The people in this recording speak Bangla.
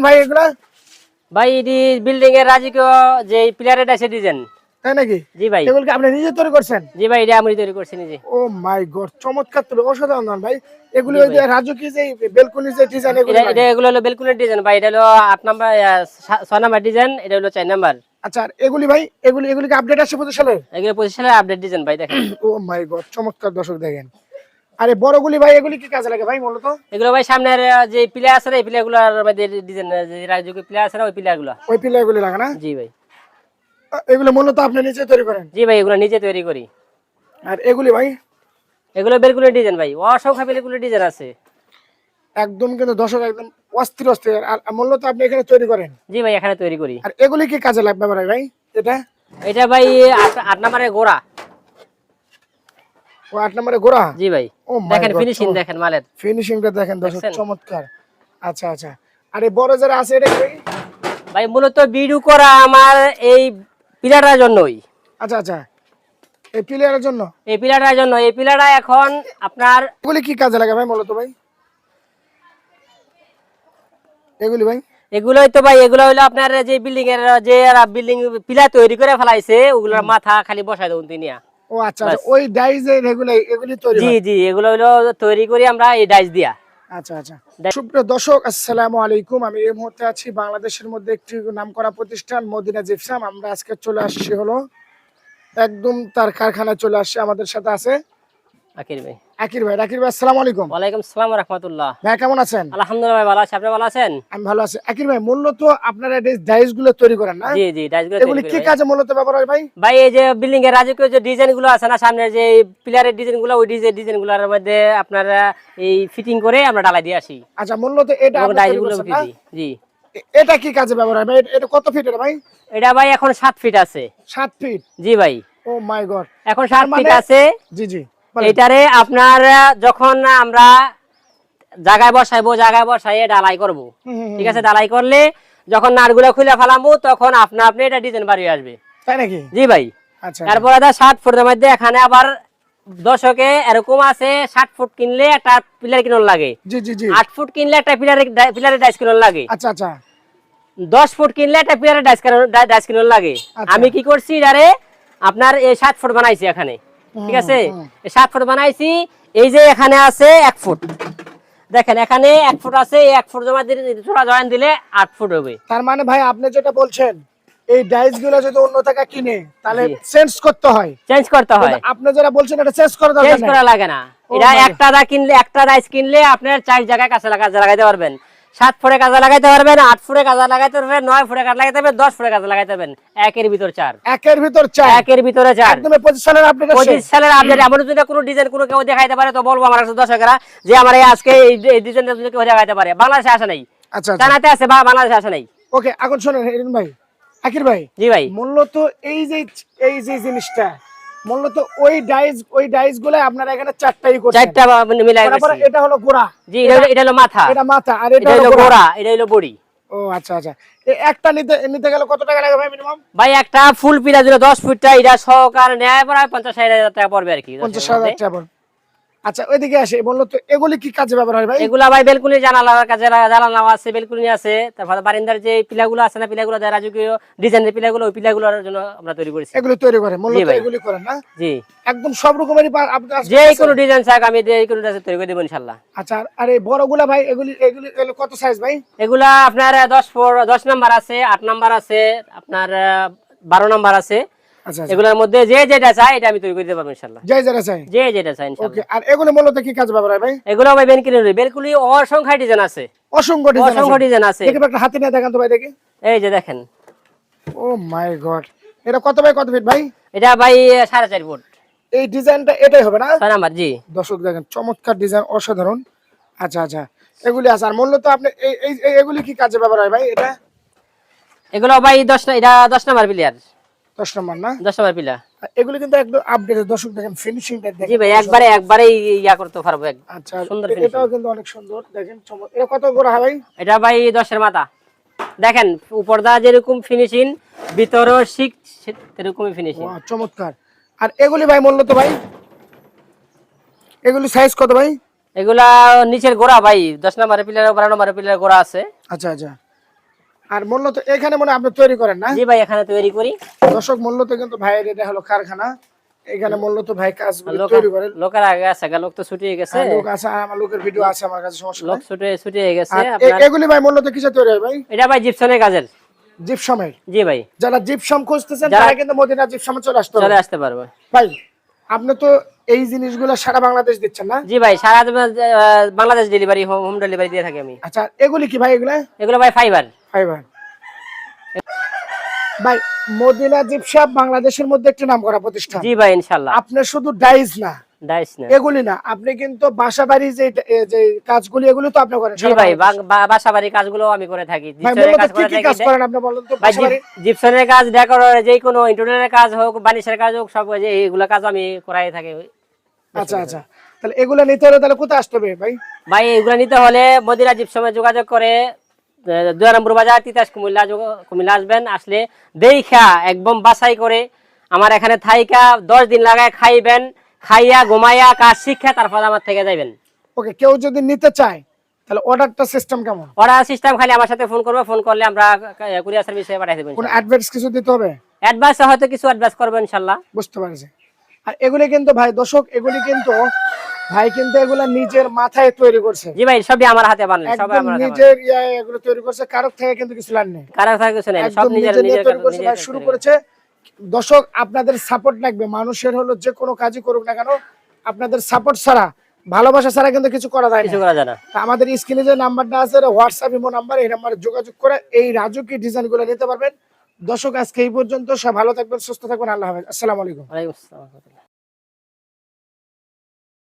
ভাই এগুলা ভাই এটি বিল্ডিং এর রাজকীয় যে পিলারের আছে ডিজাইন, তাই নাকি? জি ভাই। এগুলো কি আপনি নিজে তৈরি করছেন? জি ভাই, এটা আমি তৈরি করছি নিজে। ও মাই গড, চমৎকার তো, অসাধারণ ভাই। এগুলো জি ওই যে ভাই। রাজকীয় যে বেলকনি যে ডিজাইন এগুলো এটা লাগে? এগুলো হলো বেলকুনের ডিজাইন ভাই। এটা হলো 8 নাম্বার 6 নাম্বার ডিজাইন, এটা হলো 4 নাম্বার। আচ্ছা, আর এগুলি ভাই এগুলি কি আপডেট আসছে 25 সালে? এগুলো 25 সালের আপডেট ডিজাইন ভাই, দেখেন। ও মাই গড, চমৎকার, দর্শক দেখেন। আরে বড়গুলি ভাই এগুলি কি কাজে লাগে ভাই মূলত? এগুলো ভাই সামনের যে পিলার আছে না, এই পিলারগুলোর মধ্যে ডিজাইন, যে রাজকীয় পিলার আছে না, ওই পিলারগুলো। ওই পিলারগুলি লাগে না? জি ভাই। এগুলো মূলত আপনি নিজে তৈরি করেন? জি ভাই, এগুলো নিজে তৈরি করি। আর এগুলি ভাই? এগুলো বেলকুনের ডিজাইন ভাই, অসংখ্য বেলকুনের ডিজাইন আছে। একদম কিন্তু দর্শক একদম অস্থির অস্থির। আর মূলত আপনি এখানে তৈরি করেন? জি ভাই, এখানে তৈরি করি। আর এগুলি কি কাজে লাগবে ভাই? এটা এটা ভাই 8 নাম্বারের গোড়া। ও 8 নম্বরে গোড়া? জি ভাই। ও মাই দেখেন গড, ফিনিশিং, দেখেন মালের ফিনিশিংটা দেখেন দর্শক, দেখছেন? চমৎকার। আচ্ছা আচ্ছা, আর এই বড় যারা আছে এটা কি? ভাই মূলত বিডু করা আমার এই পিলারটার জন্যই। আচ্ছা আচ্ছা, এই পিলারের জন্য? এই পিলারটার জন্য, এই পিলারটা এখন আপনার এগুলি কি কাজে লাগে ভাই মূলত ভাই? এগুলি ভাই? এগুলোই তো ভাই, এগুলো হলো আপনার যে বিল্ডিং এর যে বিল্ডিং পিলার তৈরি করে ফেলাইছে, ওগুলোর মাথা খালি বসাই দেবো তিনিয়া। ও আচ্ছা আচ্ছা, ওই ডাইজের এগুলি তৈরি জি হয়? জি, এগুলো হলো তৈরি করি আমরা এই ডাইস দিয়া। আচ্ছা আচ্ছা। সুপ্রিয় দর্শক, আসসালামু আলাইকুম। আমি এই মুহূর্তে আছি বাংলাদেশের মধ্যে একটি নামকরা প্রতিষ্ঠান মদিনা জিপসাম। আমরা আজকে চলে আসছি হলো একদম তার কারখানায় চলে আসছি। আমাদের সাথে আছে আকির ভাই। আকির ভাই। আকির ভাই, আসসালামু আলাইকুম। ওয়ালাইকুম আসসালাম ওয়া রাহমাতুল্লাহ। ভাই কেমন আছেন? আলহামদুলিল্লাহ ভাই, ভালো আছি। আপনি ভালো আছেন? আমি ভালো আছি। আকির ভাই, মূলত আপনারা এই ডাইস গুলো তৈরি করেন না? জি জি, ডাইসগুলো এগুলি তৈরি কি করি ভাই। কাজে মূলত ব্যবহার হয় ভাই? ভাই এই যে বিল্ডিং এর রাজকীয় যে ডিজাইন গুলো আছে না, সামনের যে পিলারের ডিজাইন গুলো, ওই ডিজাইন গুলোর মধ্যে আপনারা এই ফিটিং করে আমরা ঢালাই দিয়ে আসি। আচ্ছা, মূলত এটা এবং আপনি ডাইস তৈরি গুলো করছেন বিক্রি না? দিই। জি। এটা কি কাজে ব্যবহার হয় ভাই? এটা কত ফিট এটা ভাই? এটা ভাই এখন 7 ফিট আছে। 7 ফিট? জি ভাই, ও মাই গড, এখন 7 ফিট আছে। জি জি। এটারে আপনার যখন আমরা জায়গায় বসাইয়ে ঢালাই করব, ঠিক আছে? ঢালাই করলে যখন নাটগুলো খুলে ফেলামু, তখন আপনি এটা ডিজাইন বাড়িয়ে আসবে। তাই নাকি? জি ভাই। আচ্ছা, তারপরে 7 ফুটের মধ্যে এখানে আবার দশকে এরকম আছে, 7 ফুট কিনলে একটা পিলার কিনন লাগে। জি জি জি। 8 ফুট কিনলে একটা পিলারের ডাইস কিনন লাগে। আচ্ছা আচ্ছা। 10 ফুট কিনলে একটা পিলারের ডাইস কিনন লাগে। আচ্ছা। আমি কি করছি, এটারে আপনার এই 7 ফুট বানাইছি এখানে, ঠিক আছে? এই 7 ফুট বানাইছি। এই যে এখানে আছে 1 ফুট, দেখেন এখানে 1 ফুট আছে। এই 1 ফুট জয়েন দিলে 8 ফুট হবে। তার মানে ভাই আপনি যেটা বলছেন, এই ডাইস গুলো যদি অন্য টাকা কিনে তাহলে জি। চেঞ্জ করতে হয়। চেঞ্জ করতে হয়। কিন্তু আপনি যেটা বলছেন এটা চেঞ্জ করা দরকার চেঞ্জ নাই। করা লাগে না। ও এটা my God। একটা ডাইস কিনলে আপনার 4 জায়গায় কাছে লাগাইতে পারবেন। 7 ফুটে কাজে লাগাইতে পারবেন, 8 ফুটে কাজে লাগাইতে পারবেন, 9 ফুটে কাজে লাগাইতে পারবেন, 10 ফুটে কাজে লাগাইতে পারবেন। একের ভিতর 4। একের ভিতর 4? একের ভিতরে 4। একদম 25 সালের আপডেট আছে? 25 সালের আপডেট। এমন যদি কোনো ডিজাইন কোনো কেউ দেখাইতে পারে তো বলবো আমার কাছে দর্শকেরা যে আমার এই আজকে এই ডিজাইনটা যদি কেউ দেখাইতে পারে। বাংলাদেশে আসে নাই, আচ্ছা আচ্ছা। জানাতে আছে বা বাংলাদেশে আসে নাই। ওকে, এখন শুনেন হিরণ ভাই, আকির ভাই। জি ভাই। মূলত এই যে জিনিসটা মূলত ওই ডাইস গুলো আপনারা এখানে 4টাই করছেন? 4টা মিলাই তারপর করছি। এটা হলো গোড়া? জি, এটা হলো মাথা, এটা মাথা, আর এটা হলো গোড়া, এটা হলো বডি। ও আচ্ছা আচ্ছা। এই একটা নিতে গেলে কত টাকা লাগে ভাই মিনিমাম? ভাই একটা ফুল পিলার দিলে 10 ফুটটা এটা সহকার নেয় প্রায় 50-60 হাজার টাকা পড়বে আর কি। 50,000 টাকা পড়বে। আচ্ছা, ওইদিকে আসে। মূলত এগুলি কি কাজে ব্যবহার হয় ভাই? এগুলা ভাই বেলকুনি জানালার কাজে জানালা আছে, বেলকুনি আছে। তারপর বারিন্দার যে পিলাগুলো আছে না, পিলাগুলো যারা রাজকীয় ডিজাইনের পিলাগুলো, ওই পিলাগুলোর জন্য আমরা তৈরি করেছি। এগুলি তৈরি করে মূলত? ভাই। এগুলি করেন না? জি। একদম সব রকমেরই আপনার কাছে যে আছে? কোনো ডিজাইন চাক আমি যে কোনো ডিজাইন তৈরি করে দেব ইনশাআল্লাহ। আচ্ছা, আর এই বড়গুলা ভাই এগুলি কত সাইজ ভাই? এগুলা আপনার 10 নাম্বার আছে, 8 নাম্বার আছে, আপনার 12 নাম্বার আছে। আচ্ছা আচ্ছা। এগুলোর মধ্যে যে যেটা চাই এটা আমি তৈরি করে দিতে পারবো ইনশাআল্লাহ। যাই যারা চাই? যে যেটা চাই ওকে। ইনশাআল্লাহ। আর এগুলো মূলত কি কাজে ব্যবহার হয় ভাই? এগুলো ভাই বেলকুনি অসংখ্য ডিজাইন আছে। অসংখ্য ডিজাইন আছে? অসংখ্য ডিজাইন আছে। দেখি একটা হাতে নিয়ে দেখান তো ভাই দেখি। এই যে দেখেন। ও মাই গড, এটা কত বাই কত ফিট ভাই? এটা ভাই 4.5 ফুট। এই ডিজাইনটা এটাই হবে না? 6 নাম্বার। জি। দর্শক দেখেন, চমৎকার ডিজাইন, অসাধারণ। আচ্ছা আচ্ছা, এগুলি আছে। আর মূলত আপনি এগুলি কি কাজে ব্যবহার হয় ভাই? এগুলো ভাই 10 নাম্বার প্লেয়ার। 10 নম্বর না? 10 নাম্বার প্লেয়ার। এগুলি কিন্তু একদম আপডেট। দর্শক দেখেন ফিনিশিংটা দেখেন। জি ভাই, একবারে ইয়া করতে পারবো। আচ্ছা, সুন্দর এটাও ফিনিশিং। কিন্তু অনেক সুন্দর দেখেন। এটা কত গোড়া হয় ভাই? এটা ভাই 10-এর মাথা। দেখেন উপরদা যেরকম ফিনিশিং, ভিতরেও ঠিক সেরকমই ফিনিশিং। ওয়াও, চমৎকার। আর এগুলি ভাই মূলত ভাই এগুলি সাইজ কত ভাই? এগুলা নিচের গোড়া ভাই 10 নাম্বারের প্লেয়ার, 12 নাম্বারের প্লেয়ার গোড়া আছে। আচ্ছা আচ্ছা। আর মূলত এখানে মনে হয় আপনি তৈরি করেন না? জি ভাই এখানে তৈরি করি। দর্শক মূলত কিন্তু ভাইয়ের এটা হলো কারখানা, এখানে মূলত ভাই কাজগুলো লোক তৈরি করেন। লোকের আগে আছে লোক তো ছুটিয়ে গেছে। হ্যাঁ, লোক আছে, আর আমার লোকের ভিডিও আছে আমার কাছে, সমস্যা লোক নাই। ছুটিয়ে গেছে আর আপনার। এগুলি ভাই মূলত কিসে তৈরি হয় ভাই? এটা ভাই জিপসনের কাজের। জিপসামের। জি ভাই। যারা জিপসাম খুঁজতেছেন তারা কিন্তু মদিনা জিপসামে চলে আসতে পারবে। ভাই আপনি তো এই জিনিসগুলো সারা বাংলাদেশ দিচ্ছেন না? জি ভাই সারা বাংলাদেশ ডেলিভারি, হোম ডেলিভারি দিয়ে থাকি আমি। আচ্ছা, এগুলি কি ভাই? এগুলো ভাই ফাইবার। ফাইবার। ভাই মদিনা জিপসাম বাংলাদেশের মধ্যে একটি নামকরা প্রতিষ্ঠান। জি ভাই ইনশাআল্লাহ। আপনি শুধু ডাইস না, না এগুলি না, আপনি কিন্তু বাসাবাড়ি যে কাজগুলি এগুলো তো আপনি করেন। জি ভাই বাসাবাড়ি কাজগুলো আমি করে থাকি। ভাই মূলত কি কাজ করেন আপনি বলেন তো? বাসাবাড়ি জিপসনের কাজ, ডেকোর, যে কোনো ইন্টেরিয়রের কাজ হোক, বানিশের কাজ হোক, সব এইগুলা কাজ আমি করাই থাকি। আচ্ছা আচ্ছা, তাহলে এগুলো নিতে হলে তাহলে কোথায় আসতে হবে ভাই? ভাই এগুলো নিতে হলে মদিনা জিপসমে যোগাযোগ করে 2 নম্বর বাজার, তিতাস কুমিল্লা আসবেন। আসলে দেখা একদম বাছাই করে আমার এখানে থাইকা 10 দিন লাগায় খাইবেন, খাইয়া ঘুমাইয়া কাজ শিক্ষা তারপর আমার থেকে যাবেন। ওকে, কেউ যদি নিতে চায় তাহলে অর্ডারটা সিস্টেম কেমন? অর্ডার সিস্টেম খালি আমার সাথে ফোন করবে, ফোন করলে আমরা কুরিয়ার সার্ভিসে পাঠিয়ে দেব। কোন অ্যাডভান্স কিছু দিতে হবে? অ্যাডভান্স হয়তো কিছু অ্যাডভান্স করবে ইনশাআল্লাহ। বুঝতে পারছি। আর এগুলি কিন্তু ভাই দর্শক, এগুলি কিন্তু ভাই কিন্তু এগুলা নিজের মাথায় তৈরি করছে। জি ভাই সবই আমার হাতে বানানো, সবই আমার হাতে নিজের এগুলো তৈরি করছে, কারো থেকে কিন্তু কিছু লান নেই, কারো থেকে কিছু নেই, সব নিজের তৈরি করছে ভাই, শুরু করেছে। দর্শক আপনাদের সাপোর্ট লাগবে, মানুষের হলো যে কোনো কাজই করুক না কেন, আপনাদের সাপোর্ট ছাড়া, ভালোবাসা ছাড়া কিন্তু কিছু করা যায় না। আমাদের স্ক্রিনে যে নাম্বারটা আছে, হোয়াটসঅ্যাপ ইমো নাম্বার, এই নাম্বারে যোগাযোগ করে এই রাজুকি ডিজাইনগুলো নিতে পারবেন। দর্শক আজকে এই পর্যন্ত, সব ভালো থাকবেন, সুস্থ থাকবেন, আল্লাহ হাফেজ, আসসালামু আলাইকুম। ওয়ালাইকুম আসসালাম।